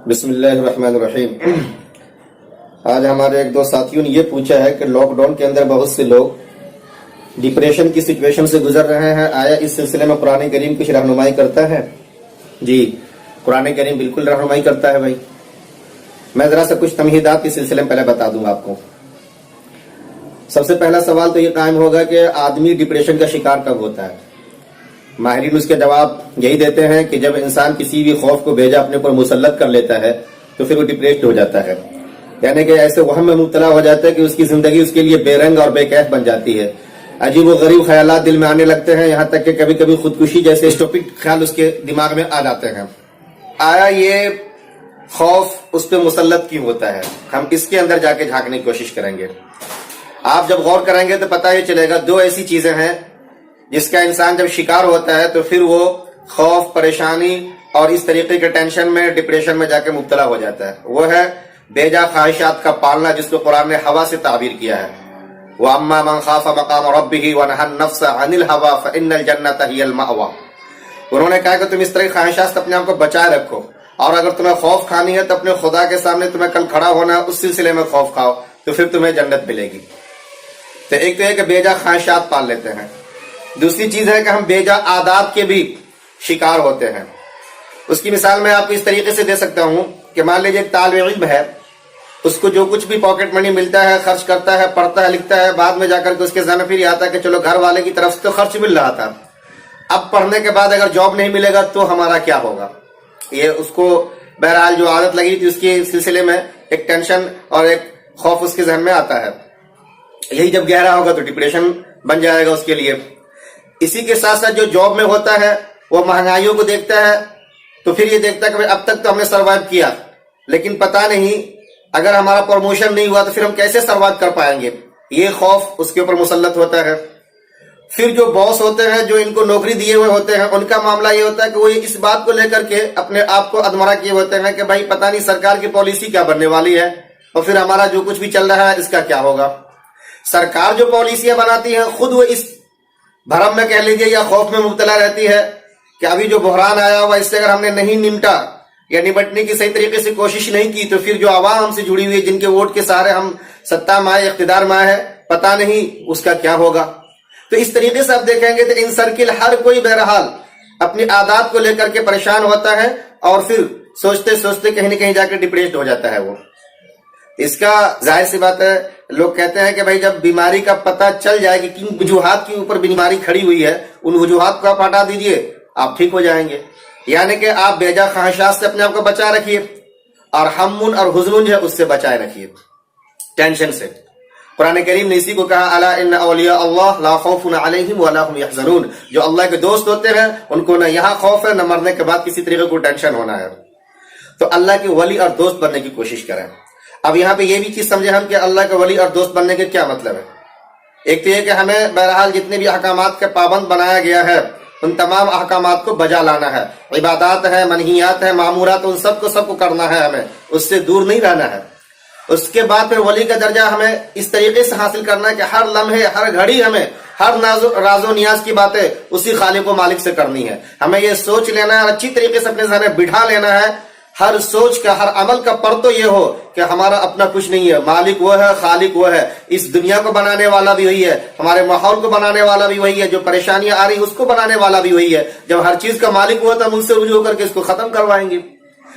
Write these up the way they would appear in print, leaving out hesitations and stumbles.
بسم اللہ الرحمن الرحیم۔ آج ہمارے ایک دو ساتھیوں نے یہ پوچھا ہے کہ لاک ڈاؤن کے اندر بہت سے لوگ ڈپریشن کی سچویشن سے گزر رہے ہیں، آیا اس سلسلے میں قرآن کریم کچھ رہنمائی کرتا ہے؟ جی، قرآن کریم بالکل رہنمائی کرتا ہے بھائی۔ میں ذرا سا کچھ تمہیدات کے سلسلے میں پہلے بتا دوں گا آپ کو۔ سب سے پہلا سوال تو یہ قائم ہوگا کہ آدمی ڈپریشن کا شکار کب ہوتا ہے؟ ماہرین اس کے جواب یہی دیتے ہیں کہ جب انسان کسی بھی خوف کو بھیجا اپنے اوپر مسلط کر لیتا ہے تو پھر وہ ڈپریشڈ ہو جاتا ہے، یعنی کہ ایسے وہم میں مبتلا ہو جاتا ہے کہ اس کی زندگی اس کے لیے بے رنگ اور بے کیف بن جاتی ہے، عجیب و غریب خیالات دل میں آنے لگتے ہیں، یہاں تک کہ کبھی کبھی خودکشی جیسے اسٹوپک خیال اس کے دماغ میں آ جاتے ہیں۔ آیا یہ خوف اس پہ مسلط کیوں ہوتا ہے؟ ہم اس کے اندر جا کے جھانکنے کی کوشش کریں گے۔ آپ جب غور کریں گے تو پتہ یہ چلے گا، دو ایسی چیزیں ہیں جس کا انسان جب شکار ہوتا ہے تو پھر وہ خوف، پریشانی اور اس طریقے کے ٹینشن میں، ڈپریشن میں جا کے مبتلا ہو جاتا ہے۔ وہ ہے بے جا خواہشات کا پالنا، جس کو قرآن نے ہوا سے تعبیر کیا ہے۔ وَأَمَّا مَنْ خَافَ مَقَامَ رَبِّهِ وَنَهَى النَّفْسَ عَنِ الْهَوَىٰ فَإِنَّ الْجَنَّةَ هِيَ الْمَأْوَىٰ۔ انہوں نے کہا کہ تم اس طرح خواہشات سے اپنے آپ کو بچائے رکھو، اور اگر تمہیں خوف کھانی ہے تو اپنے خدا کے سامنے تمہیں کل کھڑا ہونا ہے، اس سلسلے میں خوف کھاؤ تو پھر تمہیں جنت ملے گی۔ تو ایک تو یہ کہ بے جا خواہشات پال لیتے ہیں، دوسری چیز ہے کہ ہم بے جا عادات کے بھی شکار ہوتے ہیں۔ اس کی مثال میں آپ کو اس طریقے سے دے سکتا ہوں کہ مان لیجیے ایک طالب علم ہے، اس کو جو کچھ بھی پاکٹ منی ملتا ہے خرچ کرتا ہے، پڑھتا ہے، لکھتا ہے، بعد میں جا کر کے اس کے ذہن میں پھر یہ آتا ہے کہ چلو گھر والے کی طرف سے تو خرچ مل رہا تھا، اب پڑھنے کے بعد اگر جاب نہیں ملے گا تو ہمارا کیا ہوگا؟ یہ اس کو بہرحال جو عادت لگی تھی اس کے سلسلے میں ایک ٹینشن اور ایک خوف اس کے ذہن میں آتا ہے۔ یہی جب گہرا ہوگا تو ڈپریشن بن جائے گا اس کے لیے۔ اسی کے ساتھ ساتھ جو جاب میں ہوتا ہے وہ مہنگائیوں کو دیکھتا ہے تو پھر یہ دیکھتا ہے کہ اب تک تو ہم نے سروائیو کیا، لیکن پتہ نہیں اگر ہمارا پروموشن نہیں ہوا تو پھر ہم کیسے سروائیو کر پائیں گے، یہ خوف اس کے اوپر مسلط ہوتا ہے۔ پھر جو باس ہوتے ہیں، جو ان کو نوکری دیے ہوئے ہوتے ہیں، ان کا معاملہ یہ ہوتا ہے کہ وہ اس بات کو لے کر کے اپنے آپ کو ادمرا کیے ہوتے ہیں کہ بھائی پتہ نہیں سرکار کی پالیسی کیا بننے والی ہے، اور پھر ہمارا جو کچھ بھی چل رہا ہے اس کا کیا ہوگا۔ سرکار جو پالیسیاں بناتی ہیں خود وہ اس بھرم میں کہہ لیجیے یا خوف میں مبتلا رہتی ہے کہ ابھی جو بحران آیا ہوا اس سے اگر ہم نے نہیں نمٹا یا نمٹنے کی صحیح طریقے سے کوشش نہیں کی تو پھر جو عوام ہم سے جڑی ہوئی ہے، جن کے ووٹ کے سہارے ہم ستا میں آئے، اقتدار میں آئے، پتہ نہیں اس کا کیا ہوگا۔ تو اس طریقے سے آپ دیکھیں گے تو ان سرکل ہر کوئی بہرحال اپنی عادات کو لے کر کے پریشان ہوتا ہے اور پھر سوچتے سوچتے کہیں نہ کہیں جا کے ڈپریشڈ ہو جاتا ہے وہ۔ اس کا ظاہر سی بات ہے، لوگ کہتے ہیں کہ بھائی جب بیماری کا پتہ چل جائے کہ کن وجوہات کے اوپر بیماری کھڑی ہوئی ہے، ان وجوہات کو آپ ہٹا دیجئے، آپ ٹھیک ہو جائیں گے۔ یعنی کہ آپ بے جا خواہشات سے اپنے آپ کو بچائے رکھیے، اور ہمون اور حزن جو ہے اس سے بچائے رکھیے، ٹینشن سے۔ قرآن کریم نے اسی کو کہا، الا ان اولیاء اللہ لا خوف علیہم ولا هم یحزنون، جو اللہ کے دوست ہوتے ہیں ان کو نہ یہاں خوف ہے نہ مرنے کے بعد کسی طریقے کو ٹینشن ہونا ہے۔ تو اللہ کے ولی اور دوست بننے کی کوشش کریں۔ اب یہاں پہ یہ بھی چیز سمجھے ہم کہ اللہ کے ولی اور دوست بننے کے کیا مطلب ہے۔ ایک تو یہ کہ ہمیں بہرحال جتنے بھی احکامات کے پابند بنایا گیا ہے ان تمام احکامات کو بجا لانا ہے، عبادات ہے، منہیات ہے، معمورات، ان سب کو کرنا ہے، ہمیں اس سے دور نہیں رہنا ہے۔ اس کے بعد پھر ولی کا درجہ ہمیں اس طریقے سے حاصل کرنا ہے کہ ہر لمحے ہر گھڑی ہمیں ہر راز و نیاز کی باتیں اسی خالق و مالک سے کرنی ہے۔ ہمیں یہ سوچ لینا ہے اور اچھی طریقے سے اپنے ذہن میں بٹھا لینا ہے، ہر سوچ کا ہر عمل کا پر تو یہ ہو کہ ہمارا اپنا کچھ نہیں ہے، مالک وہ ہے، خالق وہ ہے، اس دنیا کو بنانے والا بھی وہی ہے، ہمارے ماحول کو بنانے والا بھی وہی ہے، جو پریشانیاں آ رہی اس کو بنانے والا بھی وہی ہے۔ جب ہر چیز کا مالک ہوا تو ہم ان سے رجوع کر کے اس کو ختم کروائیں گے۔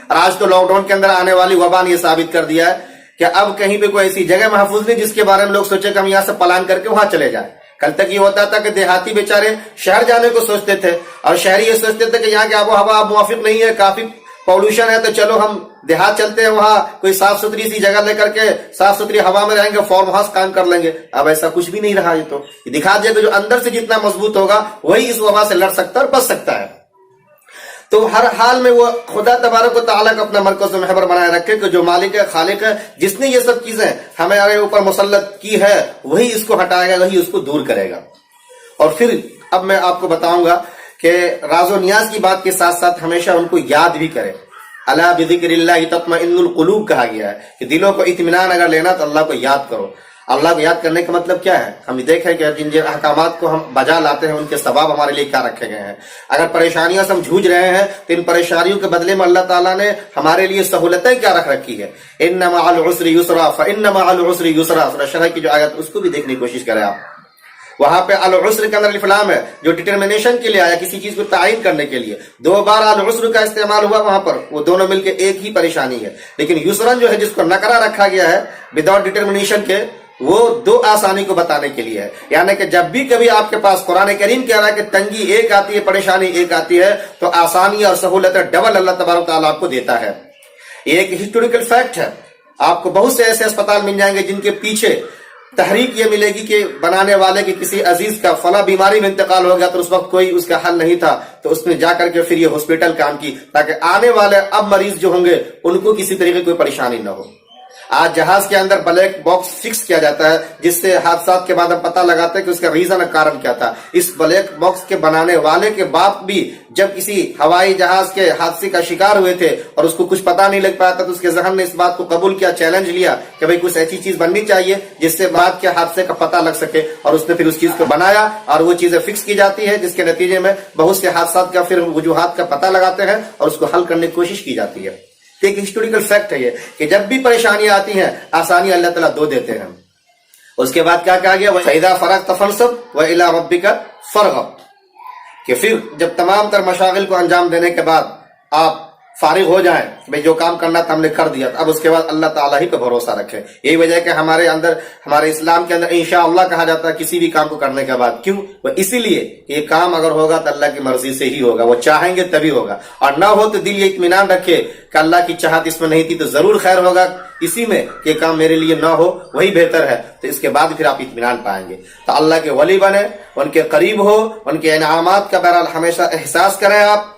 اور آج تو لاک ڈاؤن کے اندر آنے والی وبا نے یہ ثابت کر دیا ہے کہ اب کہیں پہ کوئی ایسی جگہ محفوظ نہیں جس کے بارے میں لوگ سوچے کہ ہم یہاں سے پلان کر کے وہاں چلے جائیں۔ کل تک یہ ہوتا تھا کہ دیہاتی بیچارے شہر جانے کو سوچتے تھے، اور شہری یہ سوچتے تھے کہ یہاں کی آب و ہوا موافق نہیں ہے، کافی پولوشن ہے، تو چلو ہم دیہات چلتے ہیں، وہاں کوئی صاف ستھری سی جگہ لے کر کے صاف ستھری ہوا میں رہیں گے، فارم ہاؤس قائم کر لیں گے۔ اب ایسا کچھ بھی نہیں رہا۔ یہ تو دکھا دیا کہ جو اندر سے جتنا مضبوط ہوگا وہی اس وبا سے لڑ سکتا ہے اور بچ سکتا ہے۔ تو ہر حال میں وہ خدا تبارک و تعالیٰ کو اپنا مرکز و محور بنائے رکھے کہ جو مالک ہے، خالق ہے، جس نے یہ سب چیزیں ہمارے اوپر مسلط کی ہے وہی اس کو ہٹائے گا، وہی اس کو دور کرے گا۔ اور پھر اب میں آپ کو بتاؤں گا کہ راز و نیاز کی بات کے ساتھ ساتھ ہمیشہ ان کو یاد بھی کرے۔ الا بذکر اللہ تطمئن القلوب کہا گیا ہے کہ دلوں کو اطمینان اگر لینا تو اللہ کو یاد کرو۔ اللہ کو یاد کرنے کا مطلب کیا ہے؟ ہم دیکھیں کہ جن جن احکامات کو ہم بجا لاتے ہیں ان کے ثواب ہمارے لیے کیا رکھے گئے ہیں. اگر پریشانیاں سے ہم جھوج رہے ہیں تو ان پریشانیوں کے بدلے میں اللہ تعالیٰ نے ہمارے لیے سہولتیں کیا رکھ رکھی ہے. ان مع العسر یسرا فان مع العسر یسرا، سورہ شرح کی جو آیت اس کو بھی دیکھنے کی کوشش کریں آپ. وہاں پہ العسر کے اندر الف لام ہے جو ڈٹرمنیشن کے لیے آیا، کسی چیز کو تعین کرنے کے لیے. 2 بار العسر کا استعمال ہوا وہاں پر، وہ دونوں مل کے ایک ہی پریشانی ہے. لیکن یسرن جو ہے جس کو نکرہ رکھا گیا ہے وداؤٹ ڈٹرمنیشن کے، وہ 2 آسانی کو بتانے کے لیے ہے. یعنی کہ جب بھی کبھی آپ کے پاس قرآن کریم کہہ رہا ہے کہ تنگی ایک آتی ہے، پریشانی ایک آتی ہے، تو آسانی اور سہولت ڈبل اللہ تبارک تعالیٰ آپ کو دیتا ہے. یہ ایک ہسٹوریکل فیکٹ ہے. آپ کو بہت سے ایسے اسپتال مل جائیں گے جن کے پیچھے تحریک یہ ملے گی کہ بنانے والے کی کسی عزیز کا فلاں بیماری میں انتقال ہو گیا تو اس وقت کوئی اس کا حل نہیں تھا، تو اس نے جا کر کے پھر یہ ہاسپٹل کام کی تاکہ آنے والے اب مریض جو ہوں گے ان کو کسی طریقے کی کوئی پریشانی نہ ہو. آج جہاز کے اندر بلیک باکس فکس کیا جاتا ہے جس سے حادثات کے بعد ہم پتہ لگاتے ہیں کہ اس کا ریزن کارن کیا تھا. اس بلیک باکس کے بنانے والے کے باپ بھی جب کسی ہوائی جہاز کے حادثے کا شکار ہوئے تھے اور اس کو کچھ پتہ نہیں لگ پایا تھا تو اس کے ذہن نے اس بات کو قبول کیا، چیلنج لیا کہ بھئی کچھ ایسی چیز بننی چاہیے جس سے بعد کے حادثے کا پتہ لگ سکے، اور اس نے پھر اس چیز کو بنایا اور وہ چیزیں فکس کی جاتی ہے جس کے نتیجے میں بہت سے حادثات کا پھر وجوہات کا پتہ لگاتے ہیں اور اس کو حل کرنے کی کوشش کی جاتی ہے. ایک ہسٹوریکل فیکٹ ہے یہ کہ جب بھی پریشانیاں آتی ہیں آسانی اللہ تعالیٰ 2 دیتے ہیں. اس کے بعد کیا کہا گیا؟ فَإِذَا فَرَغْتَ فَانْصَبْ وَإِلَىٰ رَبِّكَ فَارْغَب، کہ پھر جب تمام تر مشاغل کو انجام دینے کے بعد آپ فارغ ہو جائیں کہ بھئی جو کام کرنا تھا ہم نے کر دیا، اب اس کے بعد اللہ تعالیٰ ہی پہ بھروسہ رکھیں. یہی وجہ ہے کہ ہمارے اندر، ہمارے اسلام کے اندر انشاءاللہ کہا جاتا ہے کسی بھی کام کو کرنے کے بعد. کیوں؟ وہ اسی لیے کہ یہ کام اگر ہوگا تو اللہ کی مرضی سے ہی ہوگا، وہ چاہیں گے تبھی ہوگا، اور نہ ہو تو دل یہ اطمینان رکھے کہ اللہ کی چاہت اس میں نہیں تھی تو ضرور خیر ہوگا اسی میں کہ کام میرے لیے نہ ہو وہی بہتر ہے. تو اس کے بعد پھر آپ اطمینان پائیں گے. تو اللہ کے ولی بنے، ان کے قریب ہو، ان کے انعامات کا بہرحال ہمیشہ احساس کریں آپ،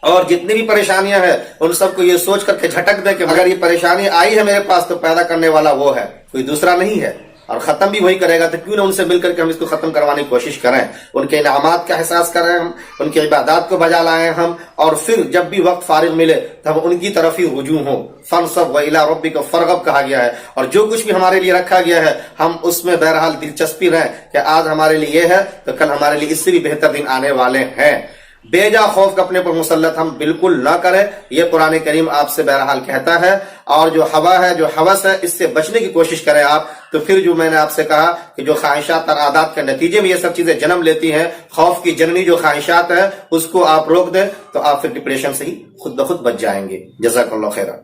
اور جتنی بھی پریشانیاں ہیں ان سب کو یہ سوچ کر کے جھٹک دیں کہ اگر یہ پریشانی آئی ہے میرے پاس تو پیدا کرنے والا وہ ہے، کوئی دوسرا نہیں ہے، اور ختم بھی وہی کرے گا. تو کیوں نہ ان سے مل کر کے ہم اس کو ختم کروانے کی کوشش کریں، ان کے انعامات کا احساس کریں، ہم ان کی عبادات کو بجا لائیں ہم، اور پھر جب بھی وقت فارغ ملے تو ہم ان کی طرف ہی رجوع ہوں. فَانْصَبْ وَإِلَىٰ رَبِّكَ فَارْغَب کہا گیا ہے، اور جو کچھ بھی ہمارے لیے رکھا گیا ہے ہم اس میں بہرحال دلچسپی رہیں کہ آج ہمارے لیے یہ ہے تو کل ہمارے لیے اس سے بھی بہتر دن آنے والے ہیں. بے جا خوف اپنے پر مسلط ہم بالکل نہ کریں، یہ قرآن کریم آپ سے بہرحال کہتا ہے. اور جو ہوا ہے، جو ہوس ہے، اس سے بچنے کی کوشش کریں آپ. تو پھر جو میں نے آپ سے کہا کہ جو خواہشات اور عادات کے نتیجے میں یہ سب چیزیں جنم لیتی ہیں، خوف کی جننی جو خواہشات ہے اس کو آپ روک دیں تو آپ پھر ڈپریشن سے ہی خود بخود بچ جائیں گے. جزاک اللہ خیرہ.